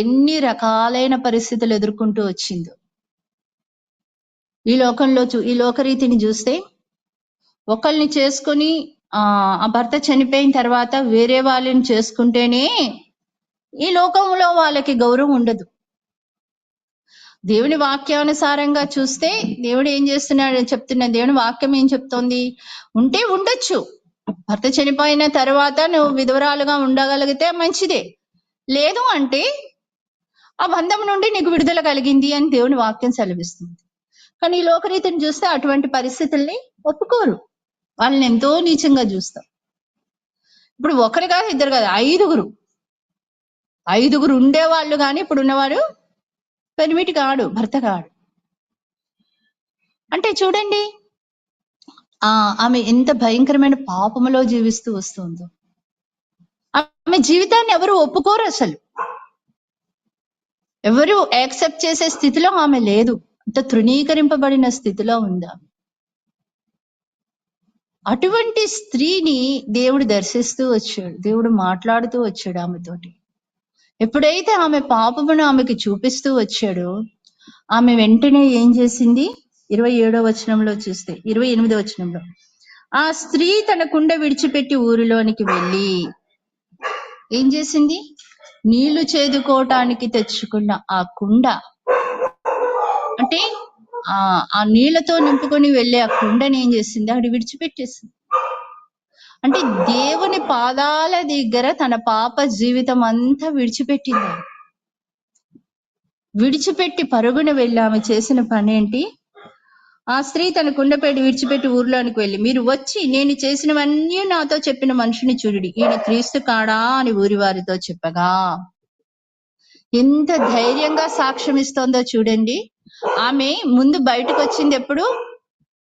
ఎన్ని రకాలైన పరిస్థితులు ఎదుర్కొంటూ వచ్చిందో. ఈ లోకంలో ఈ లోకరీతిని చూస్తే ఒకళ్ళని చేసుకొని ఆ భర్త చనిపోయిన తర్వాత వేరే వాళ్ళని చేసుకుంటేనే ఈ లోకంలో వాళ్ళకి గౌరవం ఉండదు. దేవుని వాక్యానుసారంగా చూస్తే దేవుడు ఏం చేస్తున్నాడు చెప్తున్నా, దేవుని వాక్యం ఏం చెప్తోంది? ఉంటే ఉండొచ్చు, భర్త చనిపోయిన తర్వాత నువ్వు విధవరాలుగా ఉండగలిగితే మంచిదే. లేదు అంటే ఆ బంధం నుండి నీకు విడుదల కలిగింది అని దేవుని వాక్యం సెలవిస్తుంది. కానీ ఈ లోకరీతిని చూస్తే అటువంటి పరిస్థితుల్ని ఒప్పుకోరు, వాళ్ళని ఎంతో నీచంగా చూస్తాం. ఇప్పుడు ఒకరు కాదు, ఇద్దరు కాదు, ఐదుగురు ఉండేవాళ్ళు కానీ ఇప్పుడు ఉన్నవాడు పెనిమిటి కాడు, భర్త కాడు. అంటే చూడండి ఆమె ఎంత భయంకరమైన పాపములో జీవిస్తూ వస్తుందో. ఆమె జీవితాన్ని ఎవరు ఒప్పుకోరు, అసలు ఎవరు యాక్సెప్ట్ చేసే స్థితిలో ఆమె లేదు. అంత తృణీకరింపబడిన స్థితిలో ఉందా. అటువంటి స్త్రీని దేవుడు దర్శిస్తూ వచ్చాడు, దేవుడు మాట్లాడుతూ వచ్చాడు ఆమెతోటి. ఎప్పుడైతే ఆమె పాపమును ఆమెకి చూపిస్తూ వచ్చాడో ఆమె వెంటనే ఏం చేసింది? 27వ వచనంలో చూస్తే, 28వ వచనంలో, ఆ స్త్రీ తన కుండ విడిచిపెట్టి ఊరిలోనికి వెళ్ళి ఏం చేసింది? నీళ్లు చేదుకోవటానికి తెచ్చుకున్న ఆ కుండ, అంటే ఆ నీళ్లతో నింపుకొని వెళ్ళే ఆ కుండని ఏం చేసింది? అక్కడ విడిచిపెట్టేసింది. అంటే దేవుని పాదాల దగ్గర తన పాప జీవితం అంతా విడిచిపెట్టింది. విడిచిపెట్టి పరుగున వెళ్ళి ఆమె చేసిన పని ఏంటి? ఆ స్త్రీ తన కుండపేట విడిచిపెట్టి ఊర్లోనికి వెళ్ళి, మీరు వచ్చి నేను చేసినవన్నీ నాతో చెప్పిన మనుషుని చూడుడి, ఈయన క్రీస్తు కాడా అని ఊరి వారితో చెప్పగా. ఎంత ధైర్యంగా సాక్ష్యం ఇస్తోందో చూడండి. ఆమె ముందు బయటకు వచ్చింది ఎప్పుడు?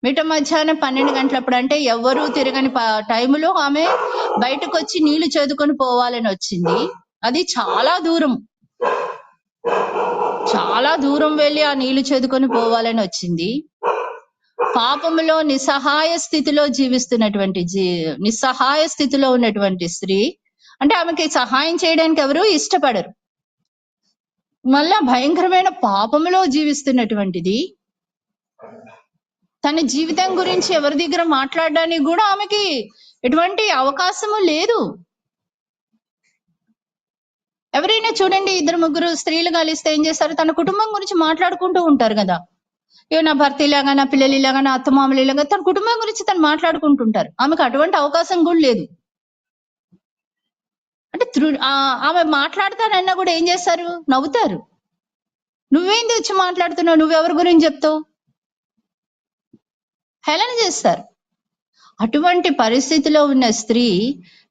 మిట మధ్యాహ్నం 12 గంటలప్పుడు, అంటే ఎవరు తిరగని టైములో ఆమె బయటకు వచ్చి నీళ్లు చదువుకొని పోవాలని వచ్చింది. అది చాలా దూరం వెళ్ళి ఆ నీళ్లు చదువుకొని పోవాలని వచ్చింది. పాపములో నిస్సహాయ స్థితిలో జీవిస్తున్నటువంటి నిస్సహాయ స్థితిలో ఉన్నటువంటి స్త్రీ, అంటే ఆమెకి సహాయం చేయడానికి ఎవరు ఇష్టపడరు. మళ్ళా భయంకరమైన పాపములో జీవిస్తున్నటువంటిది, తన జీవితం గురించి ఎవరి దగ్గర మాట్లాడడానికి కూడా ఆమెకి ఎటువంటి అవకాశము లేదు. ఎవరైనా చూడండి, 2-3 స్త్రీలు కలిస్తే ఏం చేస్తారు? తన కుటుంబం గురించి మాట్లాడుకుంటూ ఉంటారు కదా. ఇవి నా భర్త ఇలాగా, నా పిల్లలు ఇలాగా, నా అత్తమామలు ఇలాగా, తన కుటుంబం గురించి తను మాట్లాడుకుంటుంటారు. ఆమెకు అటువంటి అవకాశం కూడా లేదు. అంటే ఆమె మాట్లాడతానన్నా కూడా ఏం చేస్తారు? నవ్వుతారు. నువ్వేంది వచ్చి మాట్లాడుతున్నావు, నువ్వెవరి గురించి చెప్తావు, హేళన చేస్తారు. అటువంటి పరిస్థితిలో ఉన్న స్త్రీ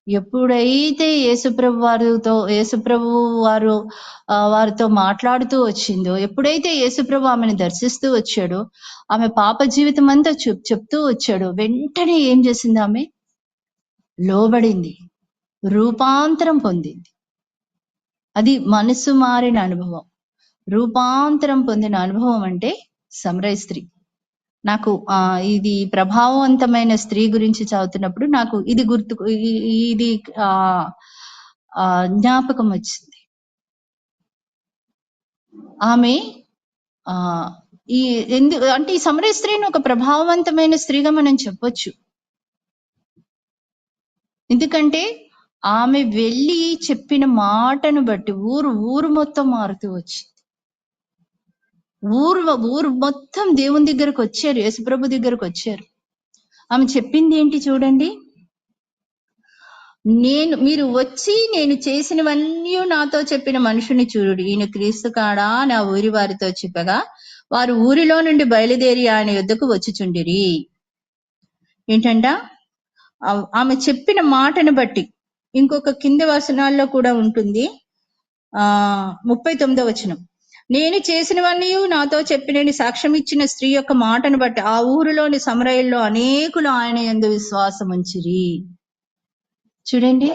ఎప్పుడైతే యేసుప్రభు వారితో మాట్లాడుతూ వచ్చిందో, ఎప్పుడైతే యేసుప్రభు ఆమెను దర్శిస్తూ వచ్చాడో, ఆమె పాప జీవితం అంతా చెప్తూ వచ్చాడో, వెంటనే ఏం చేసింది? ఆమె లోబడింది, రూపాంతరం పొందింది. అది మనసు మారిన అనుభవం. రూపాంతరం పొందిన అనుభవం అంటే సమరయ స్త్రీ. నాకు ఇది ప్రభావవంతమైన స్త్రీ గురించి చదువుతున్నప్పుడు నాకు ఇది ఇది జ్ఞాపకం వచ్చింది. ఆమె అంటే ఈ సమరయ స్త్రీని ఒక ప్రభావవంతమైన స్త్రీగా మనం చెప్పొచ్చు. ఎందుకంటే ఆమె వెళ్ళి చెప్పిన మాటను బట్టి ఊరు మొత్తం మారుతూ వచ్చింది. ఊరు మొత్తం దేవుని దగ్గరకు వచ్చారు, యేసుప్రభు దగ్గరకు వచ్చారు. ఆమె చెప్పింది ఏంటి చూడండి? మీరు వచ్చి నేను చేసినవన్నీ నాతో చెప్పిన మనుషుని చూడు, ఈయన క్రీస్తు కాడా నా ఊరి వారితో చెప్పగా, వారు ఊరిలో నుండి బయలుదేరి ఆయన యొద్దకు వచ్చిచుండిరి. ఏంటంట? ఆమె చెప్పిన మాటను బట్టి. ఇంకొక కింది వచనాల్లో కూడా ఉంటుంది, 39వ వచనం, నేను చేసినవన్నీ నాతో చెప్పినని సాక్ష్యం ఇచ్చిన స్త్రీ యొక్క మాటను బట్టి ఆ ఊరిలోని సమరయుల్లో అనేకులు ఆయన యందు విశ్వాసం ఉంచిరి. చూడండి,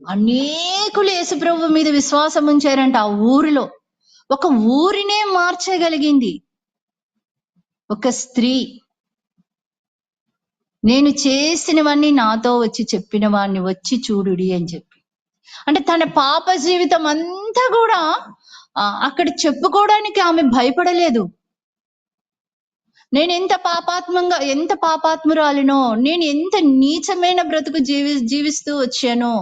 అనేకులు యేసుప్రభు మీద విశ్వాసం ఉంచారంట. ఆ ఊరిలో ఒక ఊరినే మార్చగలిగింది ఒక స్త్రీ. నేను చేసినవన్నీ నాతో వచ్చి చెప్పిన వాడిని వచ్చి చూడుడి అని చెప్పి. అంటే తన పాప జీవితం అంతా కూడా అక్కడ చెప్పుకోవడానికి ఆమె భయపడలేదు. నేను ఎంత పాపాత్మురాలినో, నేను ఎంత నీచమైన బ్రతుకు జీవిస్తూ వచ్చానో,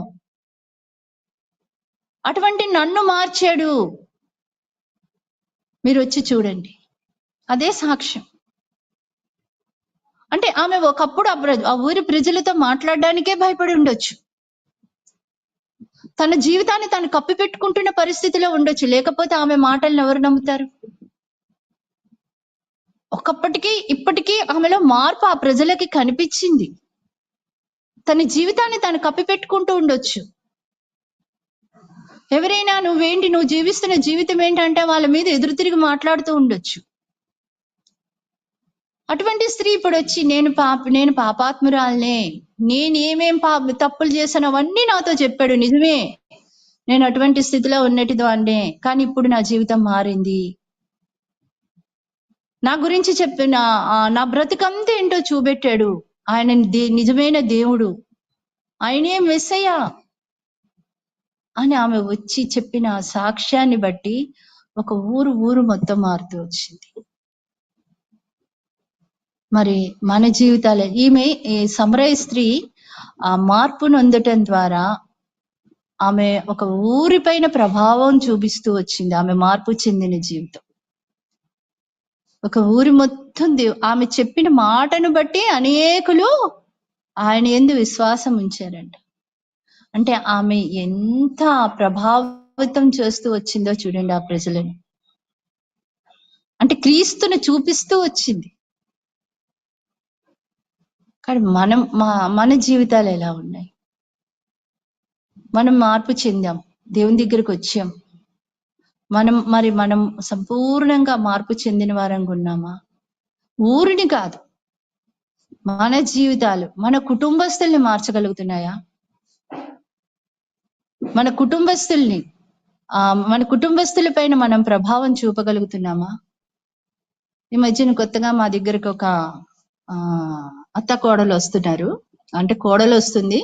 అటువంటి నన్ను మార్చాడు, మీరు వచ్చి చూడండి. అదే సాక్ష్యం. అంటే ఆమె ఒకప్పుడు ఆ ఊరి ప్రజలతో మాట్లాడడానికే భయపడి ఉండొచ్చు. తన జీవితాన్ని తను కప్పిపెట్టుకుంటున్న పరిస్థితిలో ఉండొచ్చు. లేకపోతే ఆమె మాటలను ఎవరు నమ్ముతారు? ఒకప్పటికి ఇప్పటికీ ఆమెలో మార్పు ఆ ప్రజలకి కనిపించింది. తన జీవితాన్ని తను కప్పిపెట్టుకుంటూ ఉండొచ్చు. ఎవరైనా నువ్వేంటి, నువ్వు జీవిస్తున్న జీవితం ఏంటంటే వాళ్ళ మీద ఎదురు తిరిగి మాట్లాడుతూ ఉండొచ్చు. అటువంటి స్త్రీ ఇప్పుడు వచ్చి నేను పాపాత్మురాలనే, నేనేమేం తప్పులు చేశాను అవన్నీ నాతో చెప్పాడు, నిజమే, నేను అటువంటి స్థితిలో ఉన్నటిదాన్నే, కానీ ఇప్పుడు నా జీవితం మారింది. నా గురించి చెప్పిన నా బ్రతుకంతా ఏంటో చూపెట్టాడు. ఆయన నిజమైన దేవుడు, ఆయనే మెస్సయ్య అని ఆమె వచ్చి చెప్పిన సాక్ష్యాన్ని బట్టి ఒక ఊరు మొత్తం మారుతూ వచ్చింది. మరి మన జీవితాలే ఈ సమరయ స్త్రీ ఆ మార్పు నొందటం ద్వారా ఆమె ఒక ఊరిపైన ప్రభావం చూపిస్తూ వచ్చింది. ఆమె మార్పు చెందిన జీవితం ఒక ఊరి మొత్తం ఆమె చెప్పిన మాటను బట్టి అనేకులు ఆయన యందు విశ్వాసం ఉంచారంట. అంటే ఆమె ఎంత ప్రభావితం చేస్తూ వచ్చిందో చూడండి ఆ ప్రజలను. అంటే క్రీస్తుని చూపిస్తూ వచ్చింది. కానీ మన జీవితాలు ఎలా ఉన్నాయి? మనం మార్పు చెందాం, దేవుని దగ్గరికి వచ్చాం, మనం సంపూర్ణంగా మార్పు చెందిన వారంగా ఉన్నామా? ఊరిని కాదు, మన జీవితాలు, మన కుటుంబస్తుల్ని మార్చగలుగుతున్నాయా? మన కుటుంబస్తుల పైన మనం ప్రభావం చూపగలుగుతున్నామా? ఈ మధ్యన కొత్తగా మా దగ్గరకు ఒక అత్త కోడలు వస్తున్నారు. అంటే కోడలు వస్తుంది,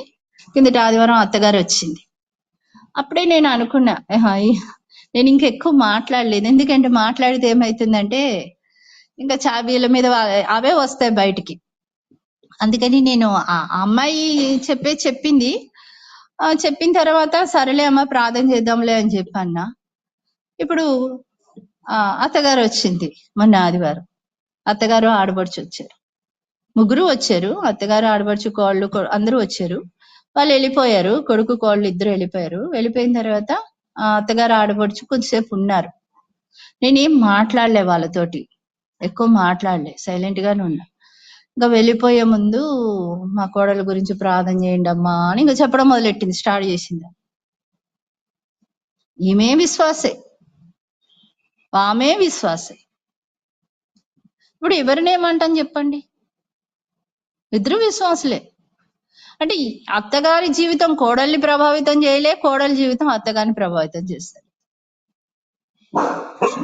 కిందటి ఆదివారం అత్తగారు వచ్చింది. అప్పుడే నేను అనుకున్నా, నేను ఇంకెక్కువ మాట్లాడలేదు. ఎందుకంటే మాట్లాడితే ఏమవుతుందంటే ఇంకా చాబీల మీద అవే వస్తాయి బయటికి. అందుకని నేను ఆ అమ్మాయి చెప్పింది, చెప్పిన తర్వాత సరేలే అమ్మ ప్రార్థన చేద్దాంలే అని చెప్పన్నా. ఇప్పుడు అత్తగారు వచ్చింది మొన్న ఆదివారం. అత్తగారు ఆడబడుచు వచ్చారు, ముగ్గురు వచ్చారు. అత్తగారు ఆడబడుచు కోళ్ళు అందరూ వచ్చారు. వాళ్ళు వెళ్ళిపోయారు, కొడుకు కోళ్ళు ఇద్దరు వెళ్ళిపోయారు. వెళ్ళిపోయిన తర్వాత అత్తగారు ఆడబడుచు కొద్దిసేపు ఉన్నారు. నేనేం మాట్లాడలే, వాళ్ళతోటి ఎక్కువ మాట్లాడలే, సైలెంట్ గానే ఉన్నా. ఇంకా వెళ్ళిపోయే ముందు మా కోడల గురించి ప్రార్థన చేయండి అమ్మా అని ఇంకా చెప్పడం మొదలెట్టింది, స్టార్ట్ చేసింది. ఈమె విశ్వాసే, ఆమె విశ్వాసే. ఇప్పుడు ఎవరినేమంటాం చెప్పండి? ఇద్దరు విశ్వాసులే. అంటే అత్తగారి జీవితం కోడల్ని ప్రభావితం చేయలే, కోడలి జీవితం అత్తగారిని ప్రభావితం చేస్తారు.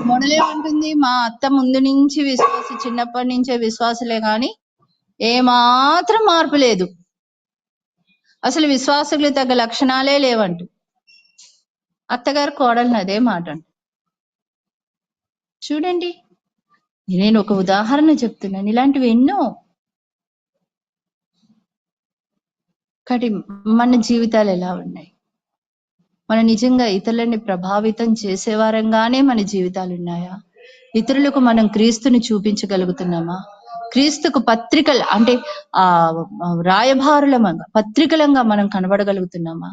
కోడలేమంటుంది, మా అత్త ముందు నుంచి చిన్నప్పటి నుంచే విశ్వాసులే కానీ ఏమాత్రం మార్పు లేదు, అసలు విశ్వాసులు తగ్గ లక్షణాలే లేవంటూ. అత్తగారు కోడల్ని అదే మాట అంట. చూడండి, నేను ఒక ఉదాహరణ చెప్తున్నాను, ఇలాంటివి ఎన్నో. కానీ మన జీవితాలు ఎలా ఉన్నాయి? మన నిజంగా ఇతరులని ప్రభావితం చేసేవారంగానే మన జీవితాలు ఉన్నాయా? ఇతరులకు మనం క్రీస్తుని చూపించగలుగుతున్నామా? క్రీస్తుకు పత్రికలు అంటే రాయభారులంగా పత్రికలంగా మనం కనబడగలుగుతున్నామా?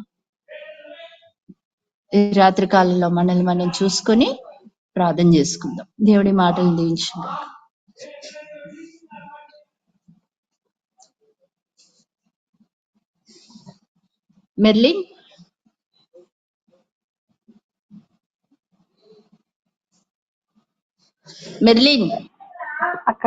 ఈ రాత్రి కాలంలో మనల్ని మనం చూసుకొని ప్రార్థన చేసుకుందాం. దేవుడి మాటలు దీవించుకుందాం. మెర్లిన్ అక్క